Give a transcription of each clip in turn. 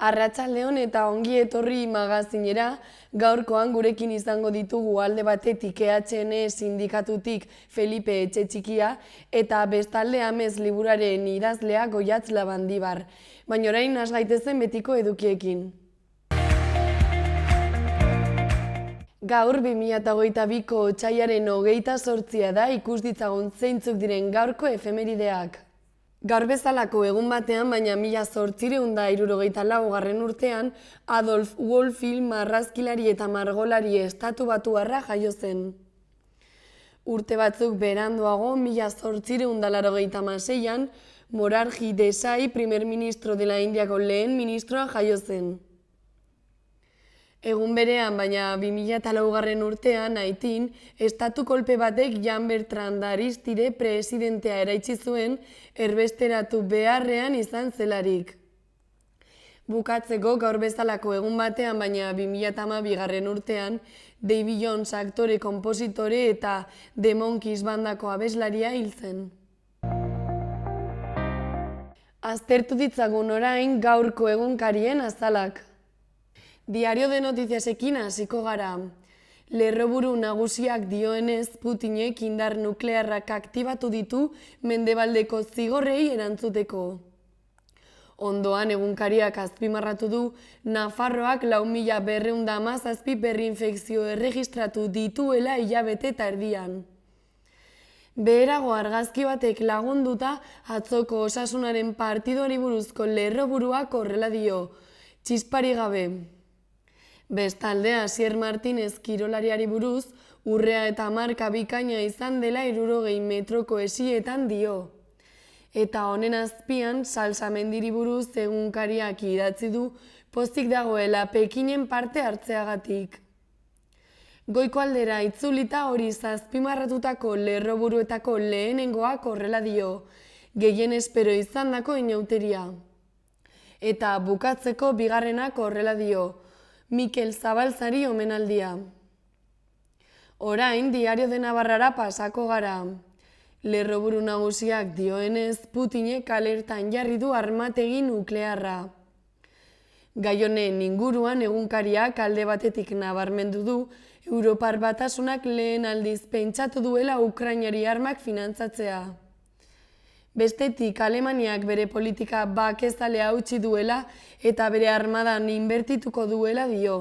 Arratsaldeon eta ongi etorri magazinera, gaurkoan gurekin izango ditugu alde batetik EHN sindikatutik Felipe Etxetxikia eta bestalde Amez liburaren idazlea Goiatz Labandibar. Baina orain has gaitezen betiko edukiekin. Gaur 2022ko otsailaren 28a da, ikus ditzagun zeintzuk diren gaurko efemerideak. Gaur bezalako egun batean, baina 1864 urtean, Adolf Wolfil marrazkilari eta margolari estatubatuarra jaio zen. Urte batzuk beranduago, 1886an, Morarji Desai, primer ministro dela Indiako lehen ministroa jaio zen. Egun berean, baina 2004 urtean, Haitin, estatu kolpe batek Jan Bertrand Aristide presidentea eraitsi zuen erbesteratu beharrean izan zelarik. Bukatzeko gaur bezalako egun batean, baina 2012 urtean, Davy Jones aktore, konpositore eta The Monkees bandako abeslaria hil zen. Aztertu ditzagun orain gaurko egunkarien azalak. Diario de Notiziasekin hasiko gara. Lerroburu nagusiak dioenez, Putinek indar nuklearrak aktibatu ditu Mendebaldeko zigorrei erantzuteko. Ondoan egunkariak azpimarratu du, Nafarroak 4.217 berrinfekzio erregistratu dituela hilabete eta erdian. Beherago argazki batek lagunduta atzoko Osasunaren partidoari buruzko lerroburuak horrela dio, txispari gabe. Bestalde, Asier Martinez kirolariari buruz, urrea eta marka bikaina izan dela 60 metroko esietan dio. Eta honen azpian, Salsa Mendiri buruz egunkariak idatzi du, pozik dagoela Pekinen parte hartzeagatik. Goiko aldera itzulita hori azpimarratutako lerroburuetako lehenengoak horrela dio, gehien espero izandako inauteria. Eta bukatzeko bigarrenak horrela dio, Mikel Zabalzari omenaldia. Orain, Diario de Navarrara pasako gara. Lerroburu nagusiak dioenez, Putinek alertan jarri du armategi nuklearra. Gai honen inguruan egunkariak alde batetik nabarmendu du, Europar Batasunak lehen aldiz pentsatu duela Ukrainari armak finantzatzea. Bestetik, Alemaniak bere politika bakezalea utzi duela eta bere armadan inbertituko duela dio.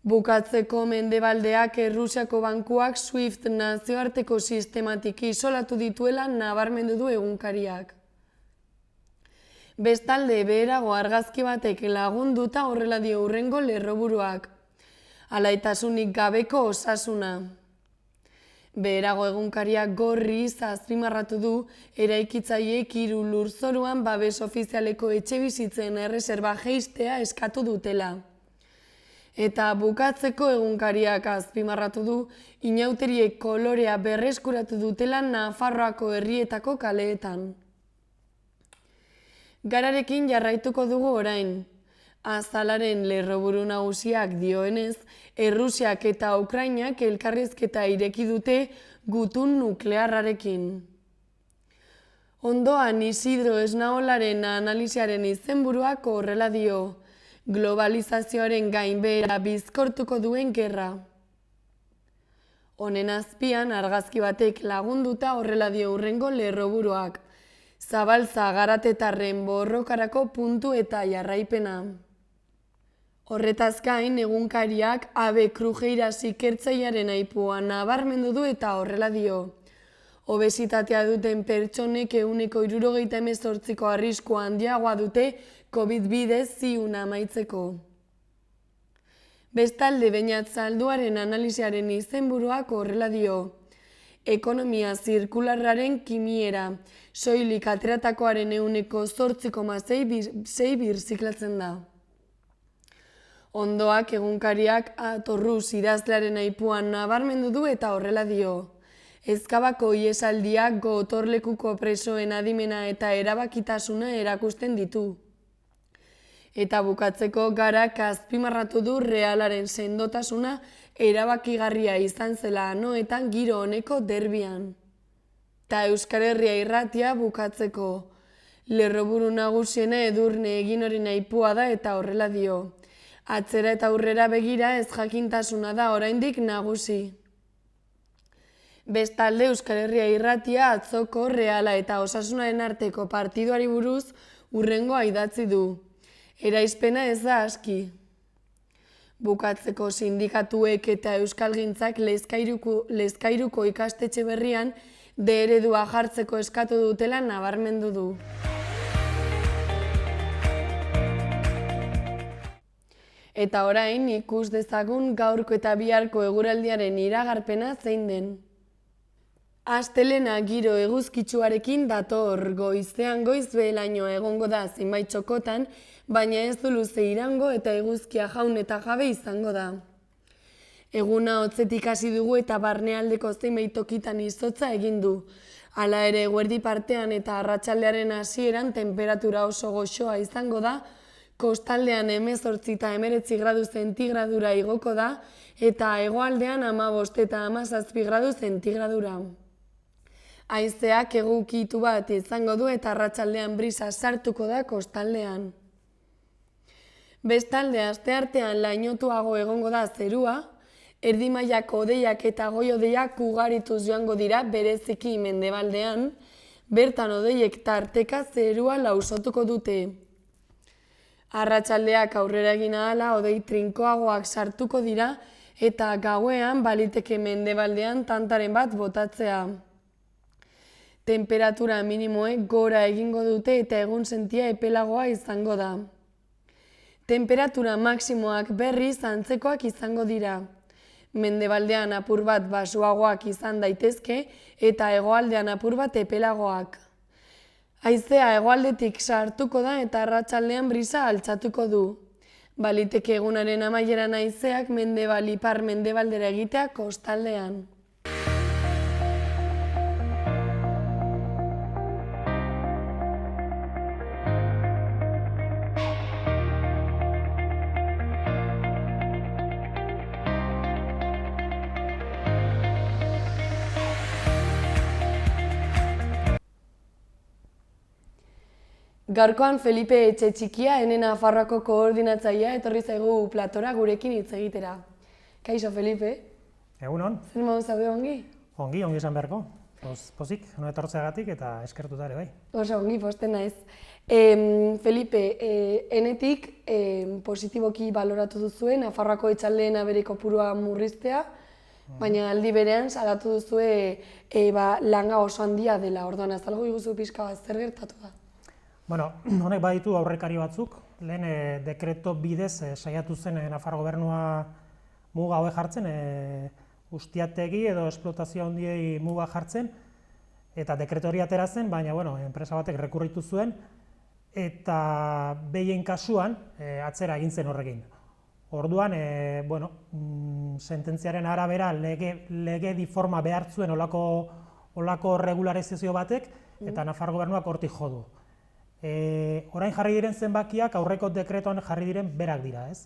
Bukatzeko Mendebaldeak Errusiako bankuak SWIFT nazioarteko sistematik isolatu dituela nabarmendu du egunkariak. Bestalde, beherago argazki batek lagunduta horrela dio hurrengo lerroburuak. Alaitasunik gabeko osasuna. Beherago egunkariak gorriz azpimarratu du eraikitzaileek 3 lurzoruan babes ofizialeko etxebizitzen erreserba jeistea eskatu dutela. Eta bukatzeko egunkariak azpimarratu du inauteriek kolorea berreskuratu dutela Nafarroako herrietako kaleetan. Gararekin jarraituko dugu orain. Azalaren lerroburu nagusiak dioenez, Errusiak eta Ukrainak elkarrizketa ireki dute gutun nuklearrarekin. Ondoan Isidro Esnaolaren analiziaren izenburuak horrela dio, globalizazioaren gainbehera bizkortuko duen gerra. Honen azpian argazki batek lagunduta horrela dio hurrengo lerroburuak, Zabalza Garatetarren borrokarako puntu eta jarraipena. Horretaz gain, egunkariak Abe Krujeiras ikertzailearen aipua nabarmendu du eta horrela dio. Obesitatea duten pertsonek 78%ko arriskua handiagoa dute COVID bidez ziuna amaitzeko. Bestalde, Beñat Zalduaren analiziaren izenburuak horrela dio. Ekonomia zirkularraren kimiera, soilik ateratakoaren 8,6 birziklatzen da. Ondoak egunkariak Atorruz idazlearen aipuan nabarmendu du eta horrela dio. Ezkabako iesaldiak gotorlekuko presoen adimena eta erabakitasuna erakusten ditu. Eta bukatzeko Garak azpimarratu du Realaren sendotasuna erabakigarria izan zela Anoetan giro honeko derbian. Ta Euskal Herria Irratia bukatzeko. Lerroburu nagusiena Edurne egin hori nahipua da eta horrela dio. Atzera eta aurrera begira ez jakintasuna da oraindik nagusi. Bestalde Euskal Herria Irratia atzoko Reala eta Osasunaren arteko partiduari buruz hurrengoa idatzi du. Eraizpena ez da aski. Bukatzeko sindikatuek eta euskalgintzak Lezkairuko ikastetxe berrian D-eredua jartzeko eskatu dutela nabarmendu du. Eta orain ikus dezagun gaurko eta biharko eguraldiaren iragarpena zein den. Astelena giro eguzkitsuarekin dator, goizean goiz behelainoa egongo da zenbait txokotan, baina ez du luze irango eta eguzkia jaun eta jabe izango da. Eguna hotzetik hasi dugu eta barnealdeko zenbait tokitan izotza egin du. Hala ere eguerdi partean eta arratsaldearen hasieran temperatura oso goxoa izango da, kostaldean 18 eta 19 gradu zentigradura igoko da eta hegoaldean 15 eta 17 gradu zentigradura. Haizeak egukitu bat izango du eta arratsaldean brisa sartuko da kostaldean. Bestalde asteartean lainotuago egongo da zerua, erdi mailako hodeiak eta goi-hodeiak ugarituz joango dira bereziki mendebaldean, bertan hodeiek tarteka zerua lausotuko dute. Arratsaldeak aurrera egin ahala hodei trinkoagoak sartuko dira eta gauean baliteke mendebaldean tantaren bat botatzea. Temperatura minimoek gora egingo dute eta egun sentia epelagoa izango da. Temperatura maksimoak berriz antzekoak izango dira. Mendebaldean apur bat baxuagoak izan daitezke eta hegoaldean apur bat epelagoak. Haizea hegoaldetik sartuko da eta arratsaldean brisa altxatuko du. Baliteke egunaren amaieran haizeak mendebal ipar mendebaldera egitea kostaldean. Gaurkoan Felipe Etxetxikia, ene Nafarroako koordinatzailea, etorri zaigu platora gurekin hitz egitera. Kaixo, Felipe? Egunon. Zer modu zaude ongi? Ongi esan beharko. Pozik, no etortzeagatik eta eskertuta ere bai. Oso ongi, posten naiz. Felipe, enetik positiboki baloratu duzue Nafarroako etxaldeen abere kopurua murriztea, baina aldi berean salatu duzue langa oso handia dela. Orduan, azalgo iguzu pixka bat, zer gertatu da? Bueno, honek baditu aurrekari batzuk. Lehen dekreto bidez saiatu zen Nafar gobernua muga hauek jartzen, ustiategi edo esplotazio handiei muga jartzen, eta dekreto hori atera zen, baina enpresa batek rekurritu zuen, eta behien kasuan atzera egin zen horrekin. Orduan, sententziaren arabera lege diforma behar zuen olako regularizazio batek, eta Nafar gobernuak hortik jo du. Orain jarri diren zenbakiak aurreko dekretoan jarri diren berak dira, ez?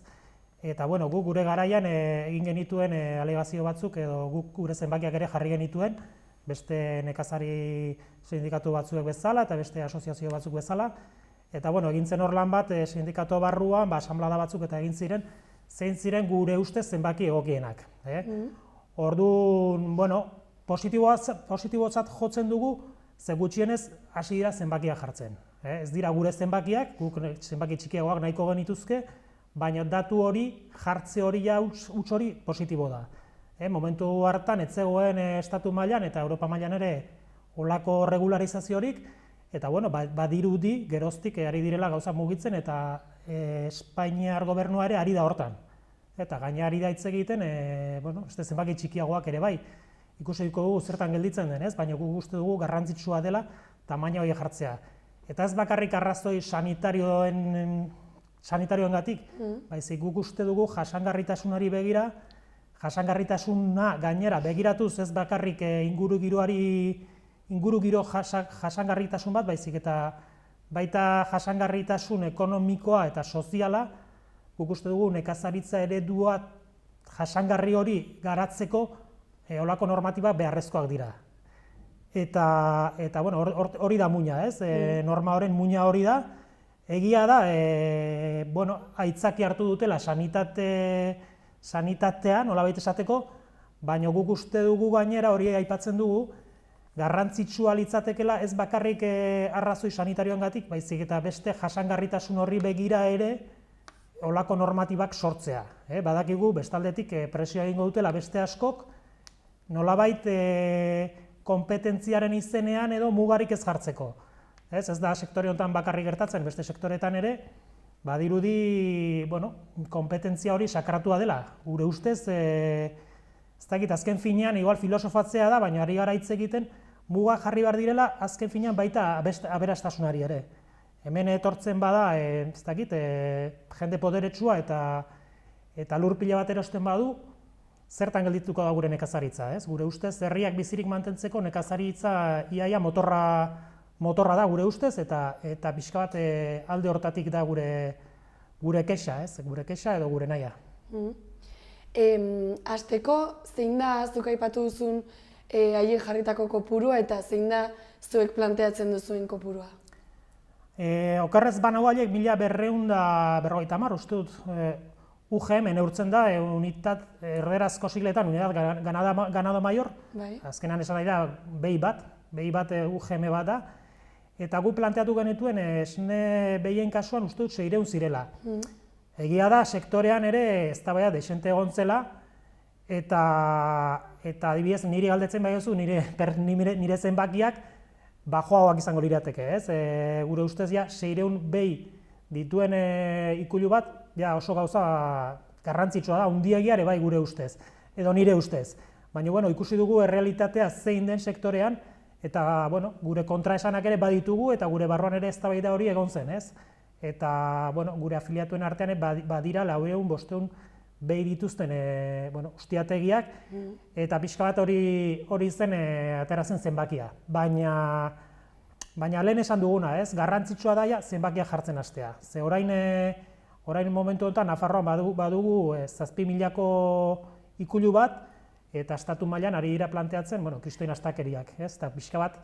Eta guk gure garaian egin genituen alegazio batzuk edo guk gure zenbakiak ere jarri genituen, beste nekazari sindikatu batzuek bezala eta beste asoziazio batzuk bezala. Eta egin zen hor lan bat sindikatu barruan, asanblada batzuk eta egin ziren, zein ziren gure ustez zenbaki egokienak. Orduan, positibotzat jotzen dugu, ze gutxienez hasi dira zenbakiak jartzen. Ez dira gure zenbakiak, guk zenbaki txikiagoak nahiko genituzke, baina datu hori, jartze hori huts hori positibo da. Momentu hartan ez zegoen estatu mailan eta Europa mailan ere olako regularizaziorik, eta badirudi geroztik ari direla gauza mugitzen eta Espainiar gobernua ere ari da hortan. Eta gaina ari da hitz egiten, beste zenbaki txikiagoak ere bai. Ikusiko dugu zertan gelditzen den, baina guk uste dugu garrantzitsua dela tamaina hori jartzea. Eta ez bakarrik arrazoi sanitarioengatik, baizik guk uste dugu jasangarritasunari begira, jasangarritasuna gainera begiratuz ez bakarrik inguru giro jasangarritasun bat, baizik eta baita jasangarritasun ekonomikoa eta soziala, guk uste dugu nekazaritza eredua jasangarri hori garatzeko olako normatiba beharrezkoak dira. eta bueno, hori da muina, ez? Norma horren muina hori da. Egia da, bueno, aitzaki hartu dutela sanitatean, nolabait esateko, baina guk uste dugu gainera, hori aipatzen dugu, garrantzitsua litzatekeela ez bakarrik arrazoi sanitarioengatik, baizik eta beste jasangarritasun horri begira ere olako normatibak sortzea. Badakigu, bestaldetik presio egingo dutela beste askok, nolabait konpetentziaren izenean edo mugarik ez jartzeko. Ez da sektore honetan bakarrik gertatzen, beste sektoretan ere, badirudi, bueno, konpetentzia hori sakratua dela. Gure ustez, ez dakit, azken finean, igual filosofatzea da, baina ari gara hitz egiten, muga jarri behar direla, azken finean baita aberastasunari ere. Hemen etortzen bada, ez dakit, jende poderetsua eta lur pila bat erosten badu, zertan geldituko da gure nekazaritza, ez? Gure ustez, herriak bizirik mantentzeko nekazaritza iaia motorra da gure ustez, eta pixka bat alde hortatik da gure kexa, ez? Gure kexa edo gure nahia. Hasteko, zein da zuk aipatu duzun haien jarritako kopurua eta zein da zuek planteatzen duzuen kopurua? Okerrez banago haiek 1250, uste dut, UGM neurtzen da, unitat erderazko sigletan, unidad ganado mayor, azkenan esan nahi da behi bat UGM bat da, eta gu planteatu genituen esne behien kasuan uste dut 600 zirela. Egia da, sektorean ere eztabaida dexente egon zela, eta adibidez niri galdetzen baiozu, nire zenbakiak bajoagoak izango lirateke, ez? Gure ustez ja 600 behi dituen ikulu bat, ja oso gauza garrantzitsua da, handiegia ere bai gure ustez, edo nire ustez. Baina bueno, ikusi dugu errealitatea zein den sektorean, eta bueno, gure kontraesanak ere baditugu eta gure barruan ere eztabaida hori egon zen, ez? Eta bueno, gure afiliatuen artean badira 400-500 behi dituzten ustiategiak, eta pixka bat hori zen atera zen zenbakia. Baina lehen esan duguna, ez? Garrantzitsua daia zenbakia jartzen hastea. Ze orain momentu honetan Nafarroan badugu 7.000ko ikulu bat, eta estatu mailan ari dira planteatzen, kristoin astakeriak, ez? Eta pixka bat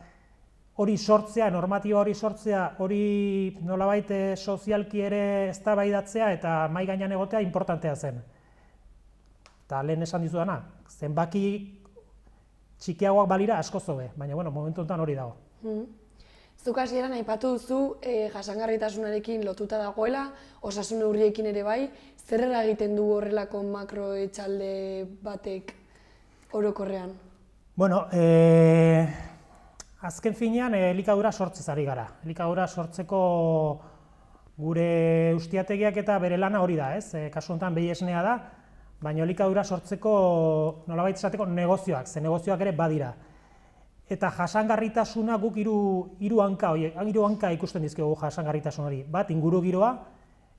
hori sortzea, normatiba hori sortzea, hori nolabait sozialki ere eztabaidatzea eta mahai gainean egotea inportantea zen. Eta lehen esan dizudana, zenbaki txikiagoak balira asko zobe, baina momentu honetan hori dago. Zuk hasieran aipatu duzu jasangarritasunarekin lotuta dagoela, osasun neurriekin ere bai, zer eragiten du horrelako makroetxalde batek orokorrean? Azken finean elikadura sortzez ari gara. Elikadura sortzeko gure ustiategiak eta bere lana hori da, ez? Kasu honetan behi esnea da, baina elikadura sortzeko nolabait esateko negozioak, ze negozioak ere badira. Eta jasangarritasuna guk hiru hanka ikusten dizkegu jasangarritasun hori. Bat, ingurugiroa,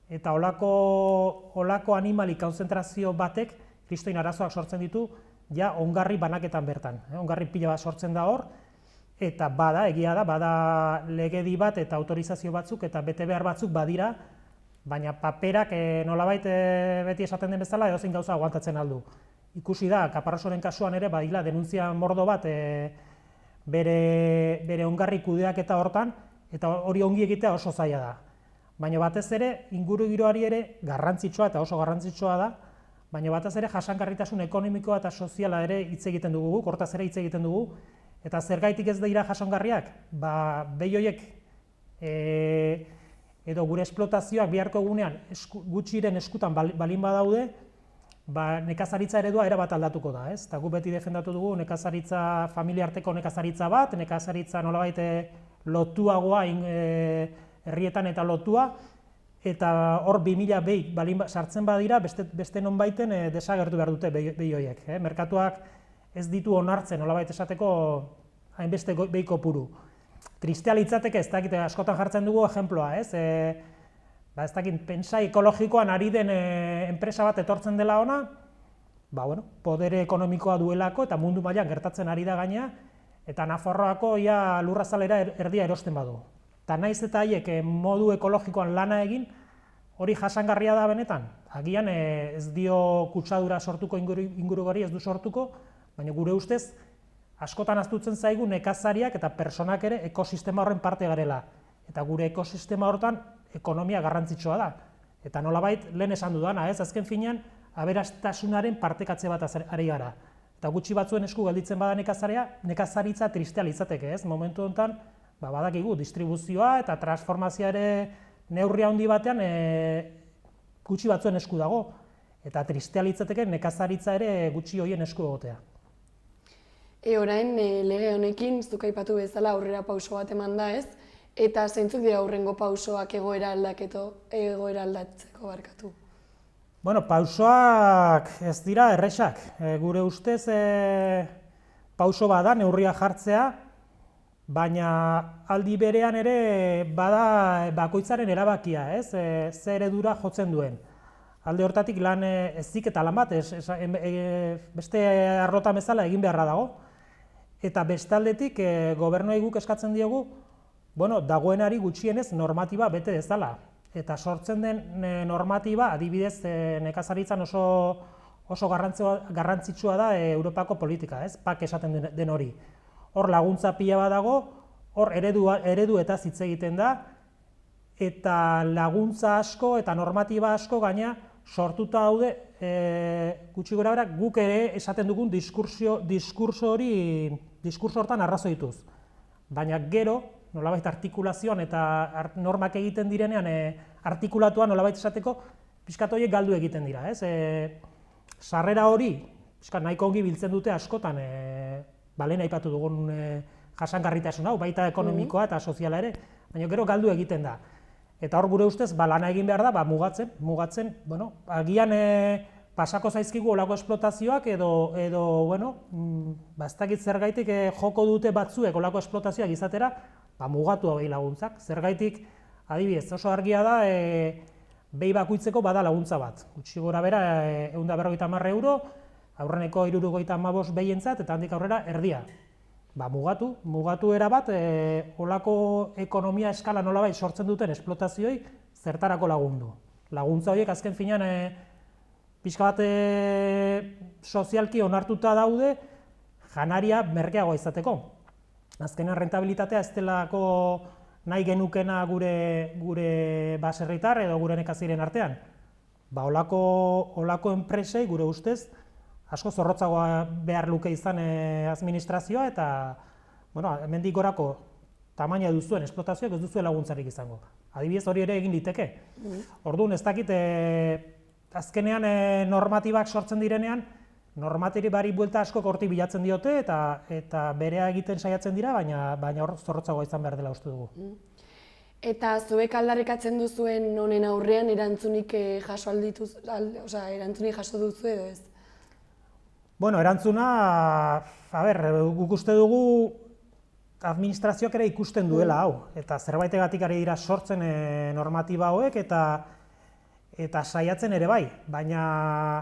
eta olako animali konzentrazio batek kristoin arazoak sortzen ditu, ja ongarri banaketan bertan. Ongarri pila bat sortzen da hor, eta egia da, bada legedi bat eta autorizazio batzuk eta betebehar batzuk badira, baina paperak nolabait beti esaten den bezala edozein gauza aguantatzen aldu. Ikusi da, Kaparrosoren kasuan ere badila denuntzia mordo bat bere ongarri kudeaketa hortan, eta hori ongi egitea oso zaila da. Baina batez ere, ingurugiroari ere garrantzitsua eta oso garrantzitsua da, baina batez ere jasangarritasun ekonomikoa eta soziala ere hitz egiten dugu, hortaz ere hitz egiten dugu, eta zergaitik ez dira jasangarriak, behi horiek edo gure esplotazioak biharko egunean gutxiren eskutan balin badaude, nekazaritza eredua erabat aldatuko da, ez? Eta gu beti defendatu dugu nekazaritza familiarteko nekazaritza bat, nekazaritza nolabait lotuagoa herrietan eta lotua, eta hor 2000 behi balin sartzen badira, beste nonbaiten desagertu behar dute behi horiek. Merkatuak ez ditu onartzen nolabait esateko hainbeste behi kopuru. Tristea litzateke, ez dakit, askotan jartzen dugu ejemploa, ez? Ez dakit, pentsa ekologikoan ari den enpresa bat etortzen dela ona, podere ekonomikoa duelako eta mundu mailan gertatzen ari da gaina, eta Nafarroako ia lurrazalera erdia erosten badu. Eta naiz eta haiek modu ekologikoan lana egin, hori jasangarria da benetan. Agian ez dio kutsadura sortuko ingurugori, ez du sortuko, baina gure ustez askotan ahaztutzen zaigu nekazariak eta pertsonak ere ekosistema horren parte garela. Eta gure ekosistema horretan ekonomia garrantzitsua da. Eta nolabait lehen esan dudana, azken finean aberastasunaren partekatze bat ari gara. Eta gutxi batzuen esku gelditzen bada nekazaritza tristea litzateke, momentu honetan badakigu distribuzioa eta transformazioa ere neurri handi batean gutxi batzuen esku dago. Eta tristea litzateke nekazaritza ere gutxi horien esku egotea. Orain lege honekin, zuk aipatu bezala aurrera pauso bat eman da, eta zeintzuk dira aurrengo pausoak egoera aldatzeko barkatu? Bueno, pausoak ez dira erresak. Gure ustez pauso bada neurria jartzea, baina aldi berean ere bada bakoitzaren erabakia, ze eredura jotzen duen. Alde hortatik lan ezik eta lan bat, beste arlotan bezala egin beharra dago. Eta bestaldetik gobernuei guk eskatzen diogu, dagoenari gutxienez normatiba bete dezala. Eta sortzen den normatiba, adibidez, nekazaritzan oso garrantzitsua da Europako politika, PAK esaten den hori. Hor laguntza pila bat dago, hor eredu eta hitz egiten da, eta laguntza asko eta normatiba asko gaina sortuta daude gutxi gorabehera guk ere esaten dugun diskurso hortan arrazoituz. Baina gero, nolabait artikulazioan eta normak egiten direnean artikulatuan nolabait esateko, pixkat horiek galdu egiten dira. Sarrera hori, pixkat nahiko ongi biltzen dute askotan, lehen aipatu dugun jasangarritasun hau, baita ekonomikoa eta soziala ere, baina gero galdu egiten da. Eta hor gure ustez, lana egin behar da, mugatzen, agian pasako zaizkigu olako esplotazioak edo, ez dakit zergaitik joko dute batzuek olako esplotazioak izatera, mugatu hau laguntzak. Zergaitik, adibidez, oso argia da, behi bakoitzeko bada laguntza bat. Gutxi gora bera, 150 euro, aurreneko 75 behientzat, eta handik aurrera erdia. Mugatu erabat, olako ekonomia eskala nolabait sortzen duten esplotazioei zertarako lagundu. Laguntza horiek azken finean pixka bat sozialki onartuta daude janaria merkeagoa izateko. Azkenean rentabilitatea ez delako nahi genukena gure baserritar edo gure nekaziren artean. Olako enpresei gure ustez asko zorrotzagoa behar luke izan administrazioa eta hemendik gorako tamaina duzuen esplotazioak ez duzue laguntzarik izango. Adibidez hori ere egin liteke. Orduan ez dakit azkenean normatibak sortzen direnean, normatibari buelta asko hortik bilatzen diote eta berea egiten saiatzen dira, baina hor zorrotzagoa izan behar dela uste dugu. Eta zuek aldarrikatzen duzuen honen aurrean erantzunik jaso duzu edo ez? Erantzuna, guk uste dugu administrazioak ere ikusten duela hau, eta zerbaitegatik ari dira sortzen normatiba hauek eta saiatzen ere bai, baina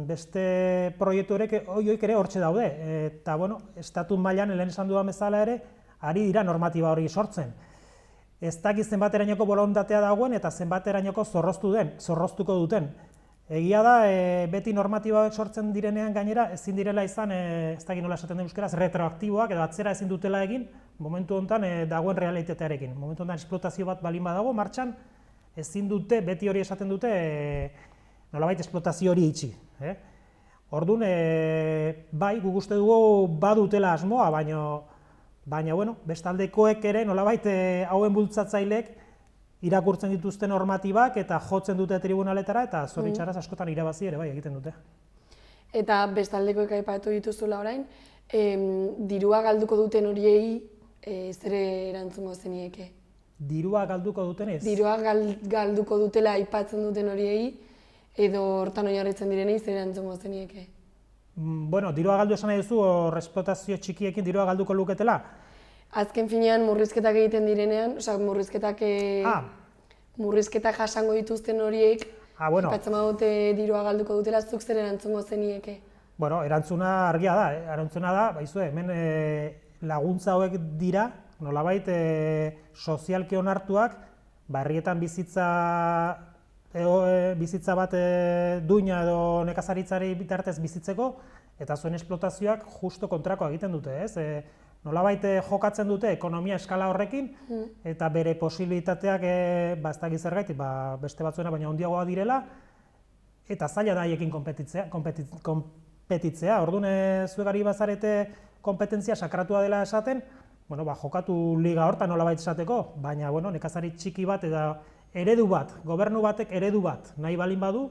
beste proiektu horiek ere hortxe daude, eta estatu mailan lehen esan dudan bezala ere ari dira normatiba hori sortzen. Ez dakit zenbaterainoko borondatea dagoen eta zenbaterainoko zorroztuko duten. Egia da, beti normatiba sortzen direnean gainera ezin direla izan, ez dakit nola esaten den euskeraz, retroaktiboak edo atzera ezin dutela egin, momentu honetan dagoen realitatearekin. Momentu honetan esplotazio bat balin badago martxan, ezin dute, beti hori esaten dute, nolabait esplotazio hori itxi. Orduan, bai, guk uste dugu badutela asmoa, baina bestaldekoek ere nolabait hauen bultzatzaileek irakurtzen dituzten normatibak eta jotzen dute tribunaletara eta zoritxaraz askotan irabazi ere bai egiten dute. Eta bestaldekoek aipatu dituzula orain, dirua galduko duten horiei zer erantzungo zenieke? Dirua galduko dutenez? Dirua galduko dutela aipatzen duten horiei edo hortan oinarritzen direnei zer erantzungo zenieke? Dirua galdu esan nahi duzu, hor esplotazio txikiekin dirua galduko luketela? Azken finean murrizketak egiten direnean, murrizketak jasango dituzten horiek, aipatzen badute dirua galduko dutela, zuk zer erantzungo zenieke? Erantzuna argia da, erantzuna da, hemen laguntza hauek dira, nolabait sozialki onartuak, herrietan bizitza bat duina edo nekazaritzari bitartez bizitzeko, Eta zuen esplotazioak justo kontrakoa egiten dute, ez? Nolabait jokatzen dute ekonomia eskala horrekin, eta bere posibilitateak, ez dakit zergatik, beste batzuena baina handiagoa direla, eta zaila da haiekin konpetitzea. Orduan, zuegari bazarete konpetentzia sakratua dela esaten, jokatu liga hortan nolabait esateko, baina nekazari txiki bat eta eredu bat, gobernu batek eredu bat nahi balin badu,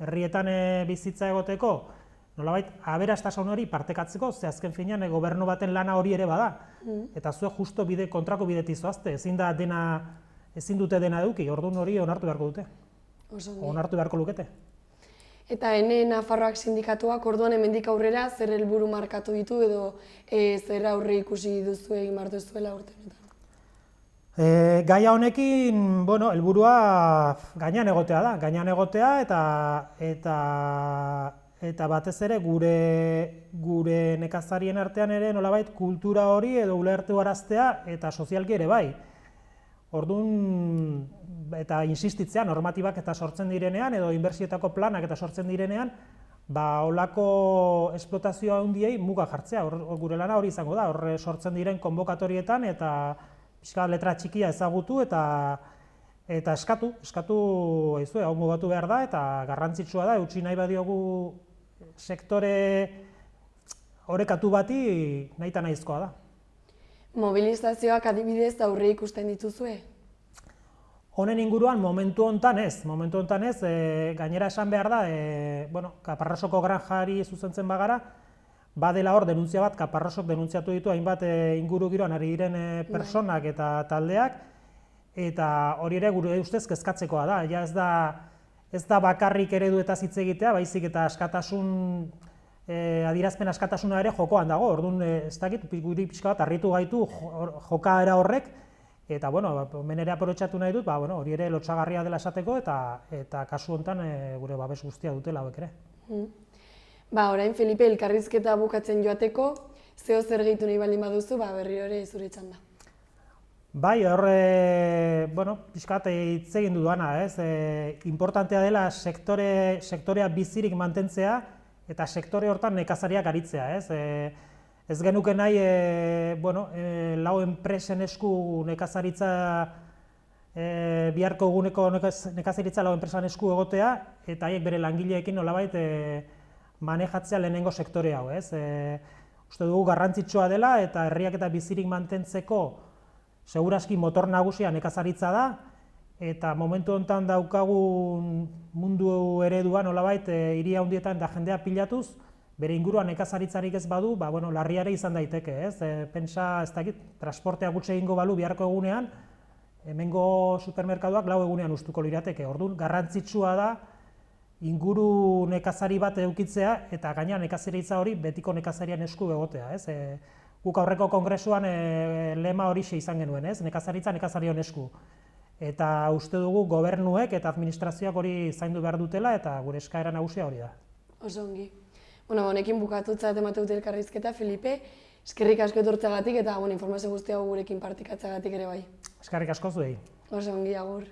herrietan bizitza egoteko, nolabait aberastasun hori partekatzeko, ze azken finean gobernu baten lana hori ere bada. Eta zuek justo kontrako bidetik zoazte, ezin dute dena eduki, orduan hori onartu beharko dute. Onartu beharko lukete. Eta Nafarroak sindikatuak orduan hemendik aurrera zer helburu markatu ditu edo zer aurre ikusi duzu egin behar duzuela urte honetan? Gaia honekin, helburua gainean egotea da. Gainean egotea eta batez ere gure nekazarien artean ere nolabait kultura hori edo ulertu araztea eta sozialki ere bai. Orduan, eta insistitzea, normatibak eta sortzen direnean edo inbertsiotako planak eta sortzen direnean, holako esplotazioa handiei muga jartzea, gure lana hori izango da, hor sortzen diren konbokatorietan eta pixka letra txikia ezagutu eta eskatu hau mugatu behar da eta garrantzitsua da, eutsi nahi badiogu sektore orekatu bati nahi eta nahizkoa da. Mobilizazioak adibidez aurre ikusten dituzue? Honen inguruan momentu hontan ez, gainera esan behar da, Kaparrasoko granjari zuzentzen bagara, badela hor denuntzia bat, Kaparrasok denuntziatu ditu hainbat inguru giroan ari diren personak eta taldeak, eta hori ere gure ustez kezkatzekoa da, ja ez da bakarrik ereduetaz hitz egitea, baizik eta askatasun, adierazpen askatasuna ere jokoan dago, orduan ez dakit guri pixka bat harritu gaitu jokaera horrek, eta hemen ere aprobetxatu nahi dut, hori ere lotsagarria dela esateko eta kasu honetan gure babes guztia dutela hauek ere. Orain Felipe elkarrizketa bukatzen joateko, zeo zer gehitu nahi baldin baduzu, berriro ere zure txanda. Bai, hor, pixka bat hitz egin dudana, importantea dela sektorea bizirik mantentzea eta sektore hortan nekazariak aritzea, ez genuke nahi, lau enpresen esku nekazaritza, biharko eguneko nekazaritza lau enpresan esku egotea, eta haiek bere langileekin nolabait manejatzea lehenengo sektore hau, uste dugu garrantzitsua dela, eta herriak eta bizirik mantentzeko seguraski motor nagusia nekazaritza da, eta momentu honetan daukagun mundu eredua nolabait hiri handietan da jendea pilatuz, bere inguruan nekazaritzarik ez badu, larriare izan daiteke, pentsa, ez dakit, transportea gutxe egingo balu biharko egunean, hemengo supermerkaduak lau egunean ustuko lirateke. Orduan, garrantzitsua da inguru nekazari bat edukitzea eta gaina nekazaritza hori betiko nekazarien esku egotea, Guk aurreko kongresuan lema horixe izan genuen, nekazaritza nekazarion esku. Eta uste dugu gobernuek eta administrazioak hori zaindu behar dutela eta gure eskaera nagusia hori da. Oso ongi. Honekin bukatutzat emate dute elkarrizketa, Felipe, eskerrik asko etortzeagatik eta informazio guztia gurekin partekatzeagatik ere bai. Eskerrik asko zuei. Oso ongi, agur.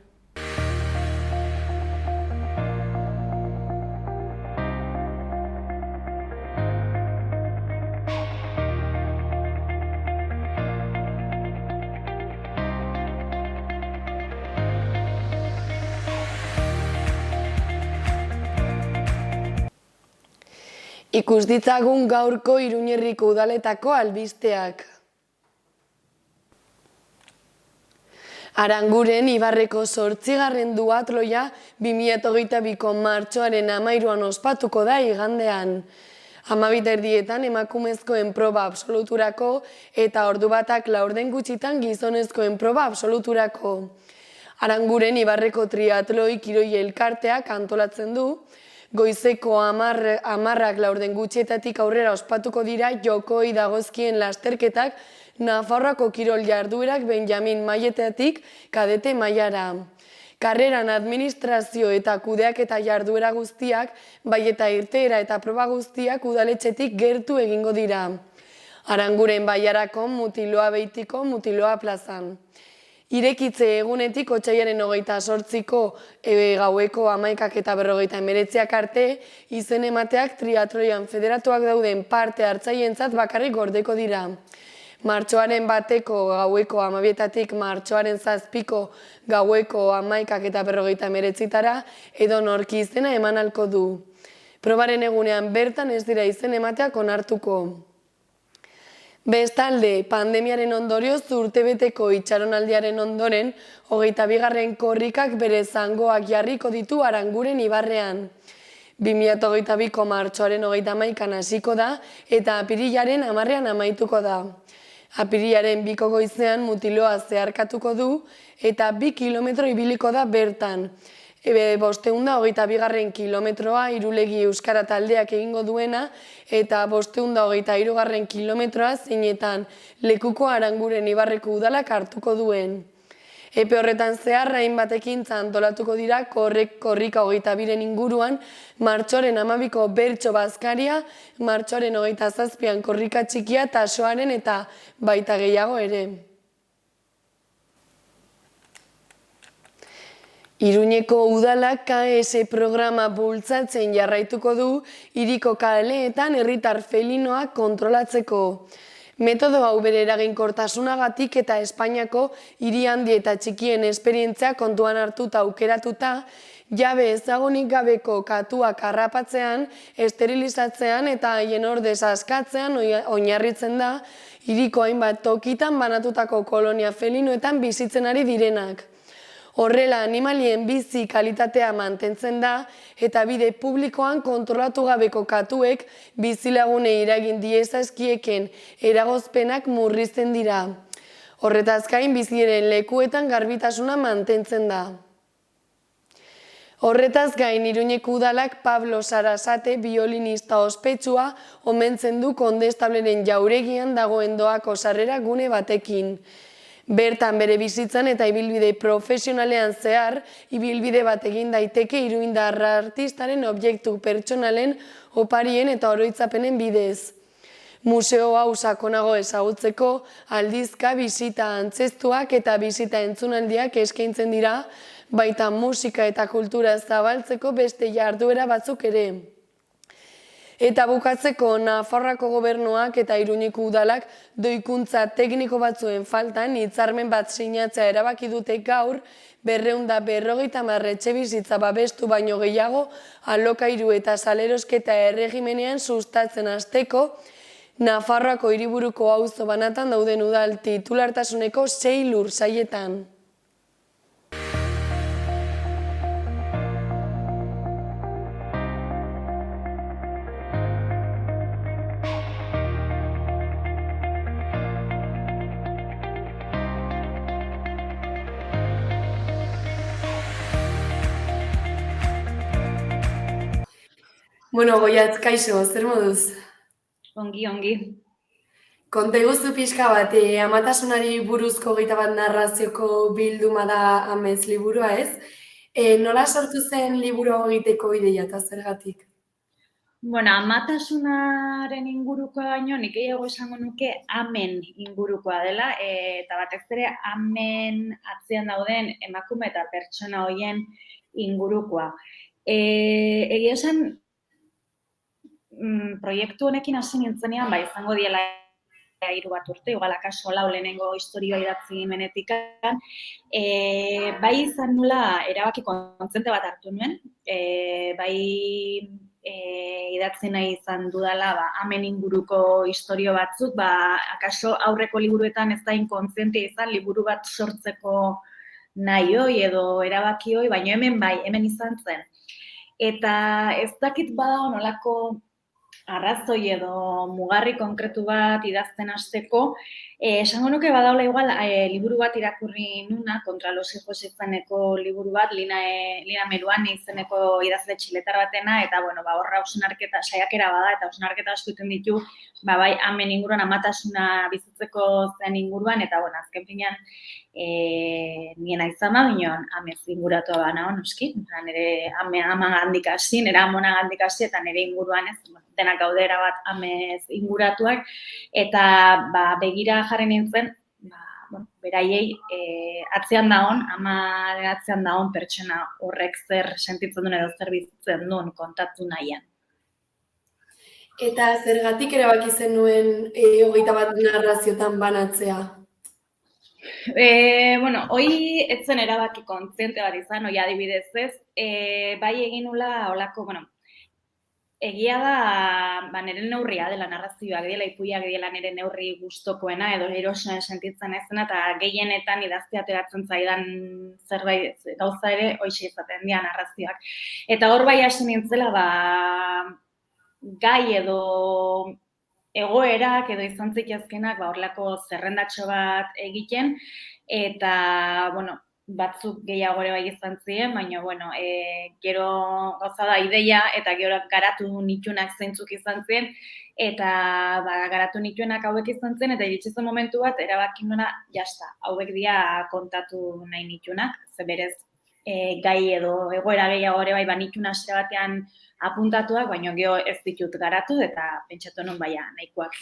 Ikus ditzagun gaurko Iruñerriko udaletako albisteak. Aranguren Ibarreko 8. duatloia 2022ko martxoaren 13an ospatuko da igandean. 12:00 emakumezkoen proba absoluturako eta ordu batak laurden gutxitan gizonezkoen proba absoluturako. Aranguren Ibarreko triatloi kiroi elkarteak antolatzen du, goizeko 10:00 laurden gutxietatik aurrera ospatuko dira jokoi dagozkien lasterketak Nafarroako kirol jarduerak Benjamin mailetetik kadete mailara. Karreran administrazio eta kudeaketa jarduera guztiak, bai eta irteera eta proba guztiak udaletxetik gertu egingo dira. Aranguren Baiarako Mutiloa Beitiko Mutiloa plazan. Irekitze egunetik otsailaren 28ko gaueko 11:49 arte izen emateak triatloian federatuak dauden parte hartzaileentzat bakarrik gordeko dira. Martxoaren 1ko gaueko 12etatik martxoaren 7ko gaueko 11:59 edonork izena eman ahalko du. Probaren egunean bertan ez dira izen emateak onartuko. Bestalde, pandemiaren ondorioz urtebeteko itxaronaldiaren ondoren, 22. korrikak bere zangoak jarriko ditu Aranguren ibarrean. 2022ko martxoaren 31an hasiko da eta apirilaren 10ean amaituko da. Apirilaren 2ko goizean mutiloa zeharkatuko du eta 2 kilometro ibiliko da bertan. 522. kilometroa Irulegi Euskara taldeak egingo duena eta 523. kilometroa zeinetan lekuko Aranguren ibarreko udalak hartuko duen. Epe horretan zehar hainbat ekintza antolatuko dira korrika 22 inguruan, martxoaren 12ko bertso bazkaria, martxoaren 27an korrika txikia eta soaren eta baita gehiago ere. Iruñeko udalak KS programa bultzatzen jarraituko du hiriko kaleetan herritar felinoak kontrolatzeko. Metodo hau bere eraginkortasunagatik eta Espainiako hiri handi eta txikien esperientzia kontuan hartuta aukeratuta, jabe ezagunik gabeko katuak harrapatzean, esterilizatzean eta haien ordez askatzean oinarritzen da hiriko hainbat tokitan banatutako kolonia felinoetan bizitzen ari direnak. Horrela, animalien bizi kalitatea mantentzen da eta bide publikoan kontrolatu gabeko katuek bizilagunei eragin diezazkieken eragozpenak murrizten dira. Horretaz gain biziren lekuetan garbitasuna mantentzen da. Horretaz gain Iruñeko udalak Pablo Sarasate biolinista ospetsua omentzen du Kondestableren jauregian dagoen doako sarrera gune batekin. Bertan bere bizitzan eta ibilbide profesionalean zehar, ibilbide bat egin daiteke iruindar artistaren objektu pertsonalen, oparien eta oroitzapenen bidez. Museo hau sakonago ezagutzeko, aldizka, bisita antzestuak eta bisita entzunaldiak eskaintzen dira, baita musika eta kultura zabaltzeko beste jarduera batzuk ere. Eta bukatzeko Nafarroako gobernuak eta Iruñeko udalak doikuntza tekniko batzuen faltan hitzarmen bat sinatzea erabaki dute gaur 250 etxebizitza babestu baino gehiago alokairu eta salerosketa erregimenean sustatzen hasteko Nafarroako hiriburuko auzo banatan dauden udal titulartasuneko 6 lursaietan. Bueno, Goiatz, kaixo, zer moduz? Ongi, ongi. Konta iguzu pixka bat, amatasunari buruzko 21 narrazioko bilduma da Amets liburua, ez? Nola sortu zen liburu egiteko ideia eta zergatik? Bueno, amatasunaren ingurukoa baino, nik gehiago esango nuke amen ingurukoa dela, eta batez ere amen atzean dauden emakume eta pertsona horien ingurukoa. Egia esan, proiektu honekin hasi nintzenean, izango diela 3 bat urte, igual akaso 4 lehenengo istorioa idatzi menetikan, bai izan nula erabaki kontzente bat hartu nuen, bai idatzi nahi izan dudala, amen inguruko istorio batzuk, akaso aurreko liburuetan ez da inkontziente izan liburu bat sortzeko nahi hoi edo erabaki hoi, baina hemen izan zen. Eta ez dakit bada nolako arrazoi edo mugarri konkretu bat idazten hasteko, esango nuke badaula igual liburu bat irakurri nuna, Contra los hijos izeneko liburu bat, Lina Meruani izeneko idazle txiletar batena, eta horra hausnarketa saiakera bada, eta hausnarketa asko egiten ditu, bai amen inguruan, amatasuna bizitzeko zen inguruan, eta azken finean, niena izan badinon amez inguratua bana noski, nire amagandik hasi, nire amonagandik hasi, eta nire inguruan ez, denak gaudera bat amez inguratuak, eta begira jarri nintzen, beraiei atzean dagoen, amaren atzean dagoen pertsona horrek zer sentitzen duen edo zer bizitzen duen kontatu nahian. Eta zergatik erabaki zenuen 21 narraziotan banatzea? Hoi etzen erabaki kontziente bat izan, hoi adibidez ez, bai egin nula olako, egia da, nire neurria dela narrazioak dela, ipuiak dela nire neurri gustokoena edo erosoen sentitzen ezena, eta gehienetan idazte ateratzen zaidan zerbait gauza ere hoixe izaten dira narrazioak. Eta hor bai hasi nintzela, gai edo egoerak edo izan zitezkenak horrelako zerrendatxo bat egiten, eta, batzuk gehiago ere bai izan ziren, baina, gero gauza da ideia eta gero garatu nituenak zeintzuk izan ziren, eta garatu nituenak hauek izan zen, eta iritsi zen momentu bat, erabakin nuena, jasta, hauek dira kontatu nahi nituenak, ze berez gai edo egoera gehiago ere bai nituen asere batean apuntatuak, baina gero ez ditut garatu, eta pentsatu nun nahikoak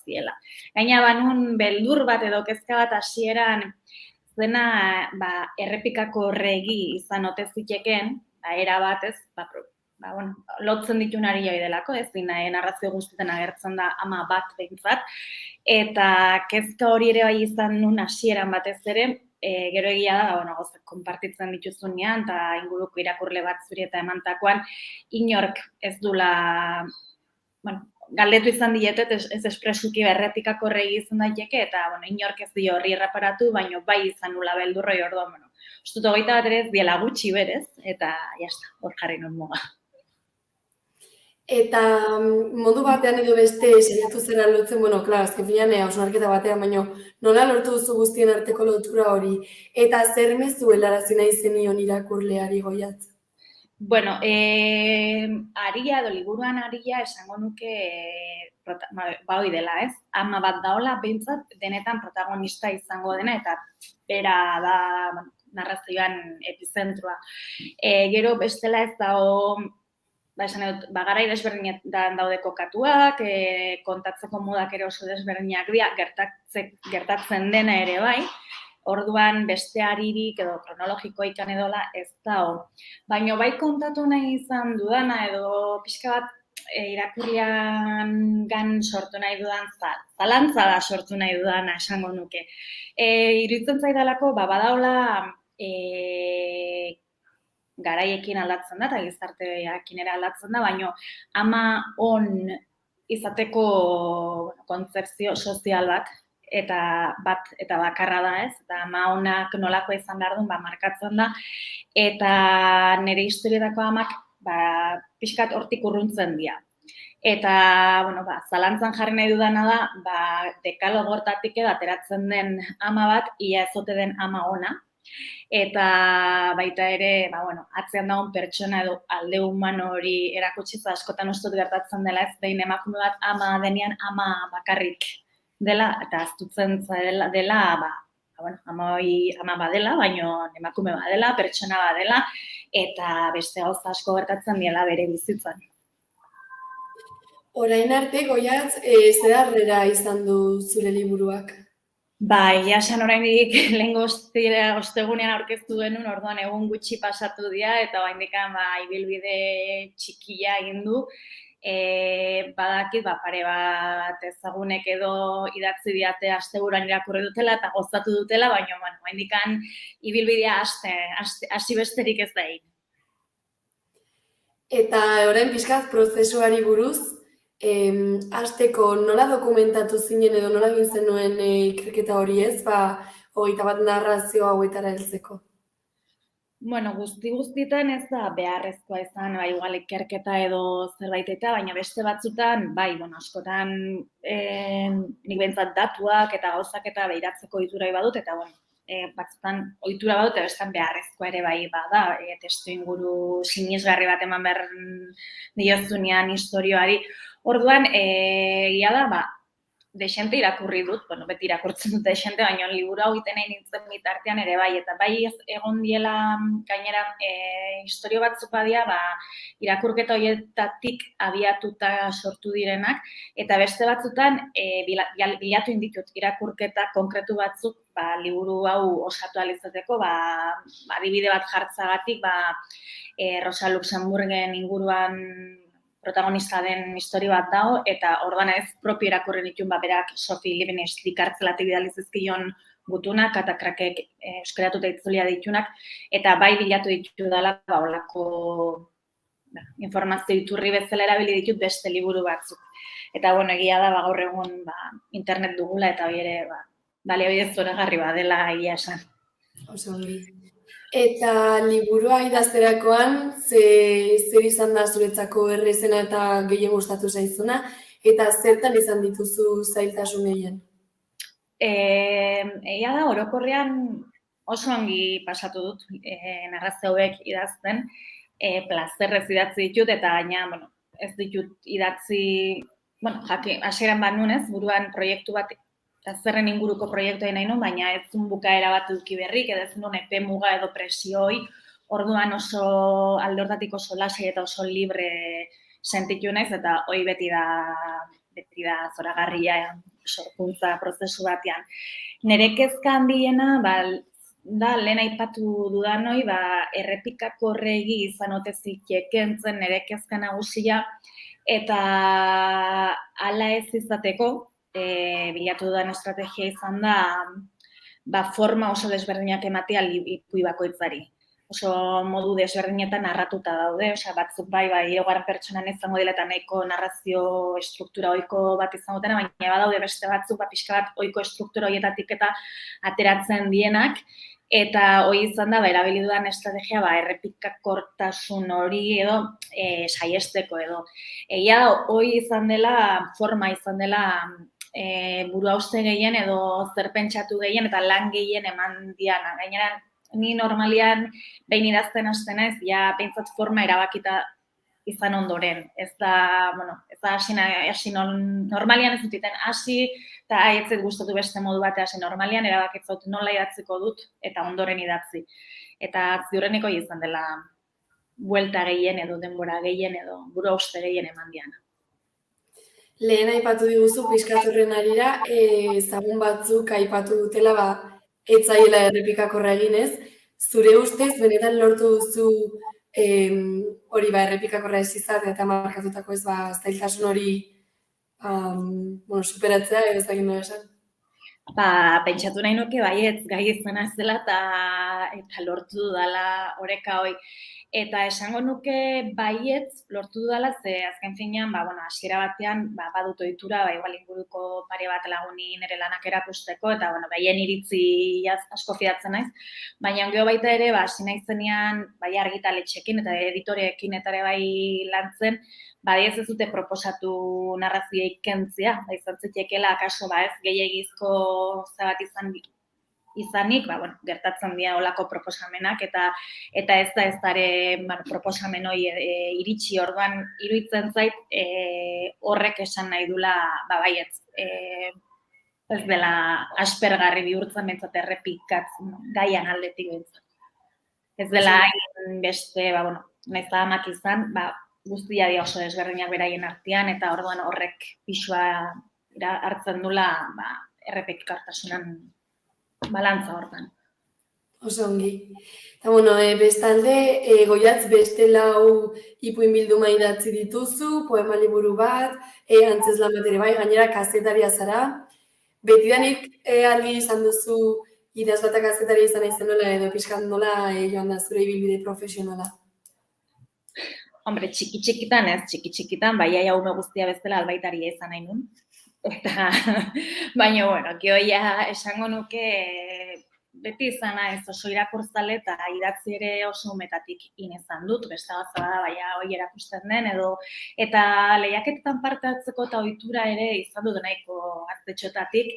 ziela. Gaina banun beldur bat edo kezka bat hasieran zena errepikako horregi izan ote ziteken, era bat ez, lotzen dituen ari joi delako, ez narrazio guztietan agertzen da ama bat behintzat, eta kezka hori ere bai izan nun hasieran batez ere, gero egia da, gauzak konpartitzen dituzunean, eta inguruko irakurle bat zuri eta emantakoan, inork ez dula, galdetu izan dietet, ez espresuki errepikako horregi izan daiteke, eta inork ez dio horri erreparatu, baina bai izan nula beldurroi orduan, ustut 21 bat ere ez diela gutxi berez, eta jazta, hor jarri nun muga. Eta modu batean edo beste saiatu zera lotzen, azken finean hausnarketa batean, baina nola lortu duzu guztien arteko lotura hori, eta zer mezu helarazi nahi zenion irakurleari Goiatz? Aria edo liburuan aria esango nuke hoi dela, ez? Ama bat daola, behintzat, denetan protagonista izango dena, eta bera da narrazioan epizentrua. Gero bestela ez dago, garai desberdinetan daude kokatuak, kontatzeko modak ere oso desberdinak dira, gertatzen dena ere bai, orduan beste aririk edo kronologikoikan edola ez da hor. Baina bai kontatu nahi izan dudana edo pixka bat irakurrian gan sortu nahi dudan zalantza da sortu nahi dudana esango nuke. Iruditzen zaidalako badaola garaiekin aldatzen da, eta gizarteakin ere aldatzen da, baina ama on izateko kontzepzio sozial bat, eta bakarra da ez, eta ama onak nolako izan behar duen markatzen da, eta nire historietako amak pixkat hortik urruntzen dira. Eta, zalantzan jarri nahi dudana da, dekalogo hortatik edo ateratzen den ama bat, ia ezote den ama ona, eta baita ere, atzean dagoen pertsona edo alde humano hori erakutsiz askotan ustut gertatzen dela ez, behin emakume bat ama denean ama bakarrik dela, eta aztutzen dela, ama badela, baina emakume badela, pertsona badela, eta beste gauza asko gertatzen diela bere bizitzan. Orain arte, Goiatz, zer harrera izan du zure liburuak? Jasan oraindik lehengo ostegunean aurkeztu denun, orduan egun gutxi pasatu dira, eta oraindikan ibilbide txikia egin du. Badakit, pare bat ezagunek edo idatzi diate asteburuan irakurri dutela eta gozatu dutela, baina oraindikan ibilbidea hasi besterik ez da egin. Eta orain pixkat prozesuari buruz, hasteko nola dokumentatu zinen edo nola egin zenuen ikerketa hori ez, 21 narrazio hauetara heltzeko? Guztietan ez da beharrezkoa izan, igual ikerketa edo zerbait eta, baina beste batzutan, askotan nik behintzat datuak eta gauzak eta behiratzeko ohitura badut, eta batzutan ohitura badut, eta bestean beharrezkoa ere bai bada, testu inguru sinesgarri bat eman behar diozunean historioari. Orduan, egia da, desente irakurri dut, bueno, beti irakurtzen dut desente, baina liburu hau iten nahi nintzen bitartean ere bai, eta bai egon diela gainera historio batzuk badia, irakurketa horietatik abiatuta sortu direnak, eta beste batzutan bilatu inditut irakurketa konkretu batzuk liburu hau osatu alizateko, adibide bat jartzagatik, Rosa Luxemburgen inguruan protagonista den historio bat dago, eta orduan ez propio irakurri ditun, berak Sophie Liebknecht dikartzelatik bidali zizkion gutunak, eta krakek euskeratuta itzulia ditunak, eta bai bilatu ditu dela, olako informazio iturri bezala erabili ditut beste liburu batzuk. Eta, bueno, egia da, gaur egun internet dugula, eta hori ere, baliabide zoragarri badela egia esan. Oso ongi. Eta liburua idazterakoan, zer izan da zuretzako errezena eta gehien gustatu zaizuna, eta zertan izan dituzu zailtasun gehien? Egia da, orokorrean oso ongi pasatu dut narrazio hauek idazten, plazerrez idatzi ditut, eta gaina, ez ditut idatzi, hasieran nunez, buruan proiektu bat, eta zerren inguruko proiektua nahi nun, baina ez zun bukaera bat eduki berrik, edo ez nun epe muga edo presioi, orduan oso alde hortatik oso lasai eta oso libre sentitu naiz, eta hori beti da zoragarria sorkuntza prozesu batean. Nere kezka handiena, da lehen aipatu dudan hori, errepikako regi izan otezik ekentzen nere kezka nagusia, eta hala ez izateko, bilatu dudan estrategia izan da, forma oso desberdinak ematea ipuin bakoitzari. Oso modu desberdinetan narratuta daude, batzuk hirugarren pertsonan izango dela eta nahiko narrazio estruktura ohiko bat izango dena, baina badaude beste batzuk, pixka bat ohiko estruktura horietatik eta ateratzen dienak, eta hori izan da, erabili dudan estrategia, errepikakortasun hori edo saiesteko edo. Egia da, hori izan dela, forma izan dela, buru hauste gehien edo zer pentsatu gehien eta lan gehien eman diana. Gainera, ni normalian behin idazten hasten naiz, pentsat forma erabakita izan ondoren. Ez da hasi normalian ez dutiten hasi, eta ez zait gustatu beste modu batea hasi normalian, erabakitzot nola idatziko dut eta ondoren idatzi. Eta ziurreneko izan dela buelta gehien edo denbora gehien edo buru hauste gehien eman diana. Lehen aipatu diguzu pixkaturren arira, ezagun batzuk aipatu dutela, ez zaiela errepikakorra eginez. Zure ustez, benetan lortu duzu hori errepikakorra ez izatea eta markatutako ez zailtasun hori superatzea, ez dakit nola esan? Pentsatu nahi nuke baietz gai izan azela eta lortu dudala oreka hoi. Eta esango nuke baietz lortu dudala, ze azken finean, hasiera batean, badut ohitura, igual inguruko pare bat laguni nire lanak erakusteko, eta baien iritzi asko fidatzen naiz. Baina gero baita ere, hasi naizenean, argitaletxeekin eta editoreekin eta ere bai lantzen, ez dute proposatu narrazioa kentzea, izan zitekeela akaso ez gehiegizko zabat izanik, gertatzen dira olako proposamenak, eta ez da ere proposamen hori iritsi orduan iruditzen zait horrek esan nahi dula baietz. Ez dela aspergarri bihurtzen bentsat errepikatzen gaian aldetik bentsat. Ez dela hain beste, nahiz da amak izan, guztia dira oso desberdinak beraien artean, eta orduan horrek pisua hartzen dula errepikakortasunan balantza hortan. Oso ongi. Eta, bestalde, Goiatz beste 4 ipuin bilduma idatzi dituzu, poema liburu bat, antzezlan bat ere bai, gainera kazetaria zara. Betidanik argi izan duzu idaz batak kazetaria izan aizen nola, edo pixkat nola joan da zure ibilbide profesionala? Hombre, txiki-txikitan ez, txiki-txikitan, hau me guztia bezala albaitaria izan nahi nun. Eta, baina, gioia esango nuke beti izana ez oso irakurtzale eta idatzi ere oso umetatik inezan dut, beste gauza da, hori erakusten den, eta lehiaketetan parte hartzeko eta ohitura ere izan dut nahiko gaztetxotatik.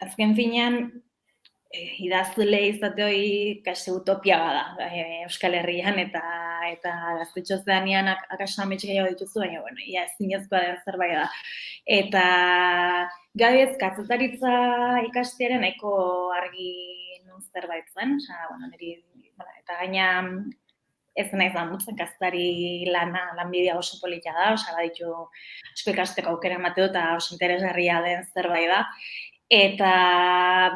Azken finean, idazle izate hori kasi utopia bada Euskal Herrian eta gaztetxo zeanian akaso amets gehiago dituzu, baina, bueno, ia ezinezkoa den zerbait da. Eta gabiez, kazetaritza ikastearen nahiko argi nun zerbait zen, bueno, eta gaina ez nahi zamutzen, kazetari lanbidea oso polita da, baditu asko ikasteko aukera emateo eta oso interesgarria den zerbait da. Eta,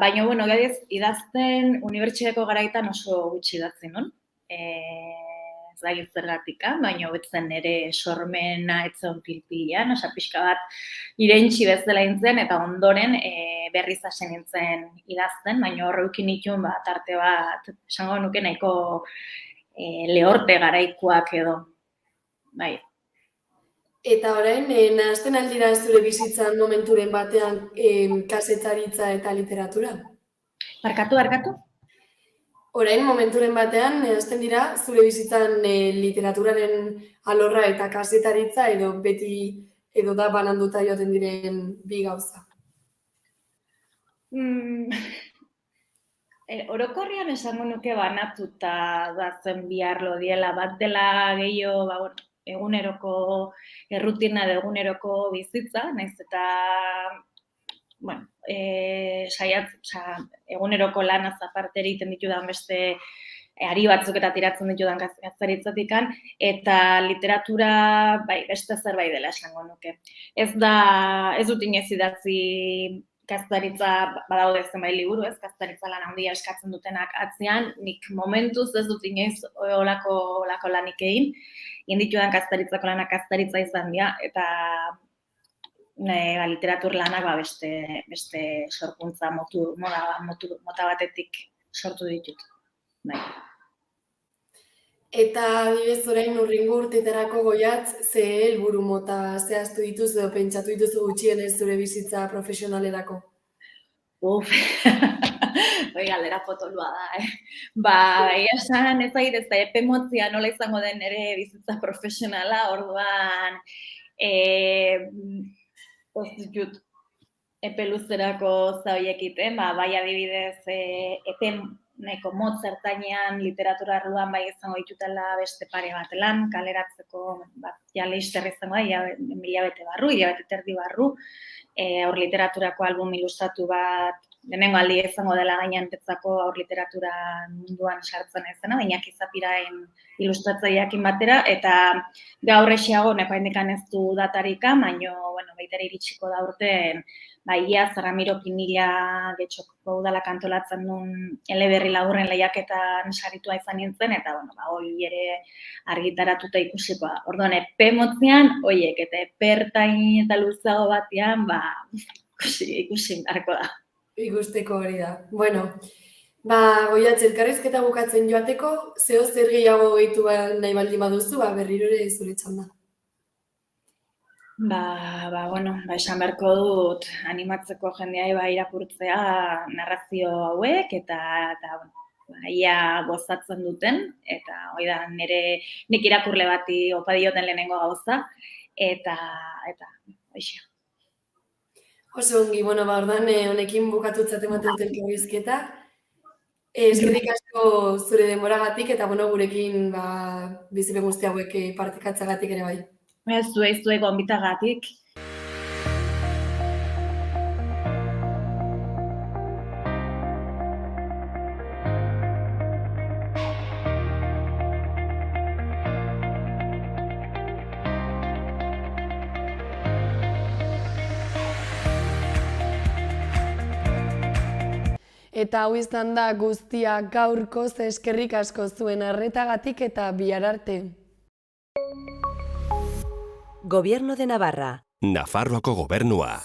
baina, bueno, gaiz, idazten unibertsitateko garaitan oso gutxi idatzen, non? Ez da zergatika, baina betzen ere sormena etzen pilpilean, pixka bat irentxi bezala nintzen, eta ondoren berriz hasen nintzen idazten, baina horreukin nituen tarte bat, esango nuke nahiko lehorte garaikoak edo, bai. Eta orain, nahazten aldira zure bizitzan momenturen batean kazetaritza eta literatura? Barkatu? Orain, momenturen batean, nahazten dira zure bizitzan literaturaren alorra eta kazetaritza edo beti edo da bananduta joaten diren bi gauza? Orokorrian esango nuke banatuta dazen bi arlo diela, bat dela gehiago, eguneroko errutina edo eguneroko bizitza, naiz eta bueno, eguneroko lanaz aparte egiten ditudan beste ari batzuk eta tiratzen ditudan kazetaritzatik, eta literatura beste zerbait dela esango nuke. Ez dut inoiz idatzi kazetaritza badaude zenbait liburu, kazetaritza lan handia eskatzen dutenak atzean, nik momentuz ez dut inoiz olako lanik egin, ditudan kazetaritzako lanak kazetaritza izan dira, eta literatur lanak beste sorkuntza mota batetik sortu ditut. Eta adibidez orain hurrengo urteetarako Goiatz, ze helburu mota zehaztu dituzu edo pentsatu dituzu gutxienez zure bizitza profesionalerako? Hoi galdera potolua da, esan ez da epe motzia nola izango den ere bizitza profesionala, orduan ez ditut epe luzerako zahoiek iten, bai adibidez epe nahiko motz zertainean literatura arloan bai izango ditutela beste pare bat lan, kaleratzeko ja leister izango da, hilabete terdi barru, aur literaturako album ilustratu bat, lehenengo aldi izango dela gainantetzako aur literatura munduan sartzen ezena, baina Izapirain ilustratzaileakin batera, eta gaur esiago neko haindekan ez du datarika, baina baitera iritsiko da urten, ia Ramiro Pinilla getxoko udalak antolatzen duen eleberri laburren lehiaketan saritua izan nintzen, eta hori ere argitaratuta ikusikoa. Orduan, epe motzean, horiek, eta epertain eta luzago batean, ikusi beharko da. Ikusteko hori da. Bueno, Goiatz, elkarrizketa bukatzen joateko, zeo zer gehiago gehitu nahi baldin baduzu, berriro ere zure txanda. Esan beharko dut animatzeko jendea irakurtzea narrazio hauek eta ia gozatzen duten, eta hori da nik irakurle bati opa dioten lehenengo gauza, eta hoxe. Oso ongi, ordan honekin bukatutzat ematen dut elkarrizketa. Eskerrik asko zure denboragatik eta gurekin bizipen guzti hauek partekatzagatik ere bai. Zuei gonbitagatik. Eta hau izan da guztia gaurkoz, eskerrik asko zuen arretagatik eta bihar arte. Gobierno de Navarra. Nafarroako gobernua.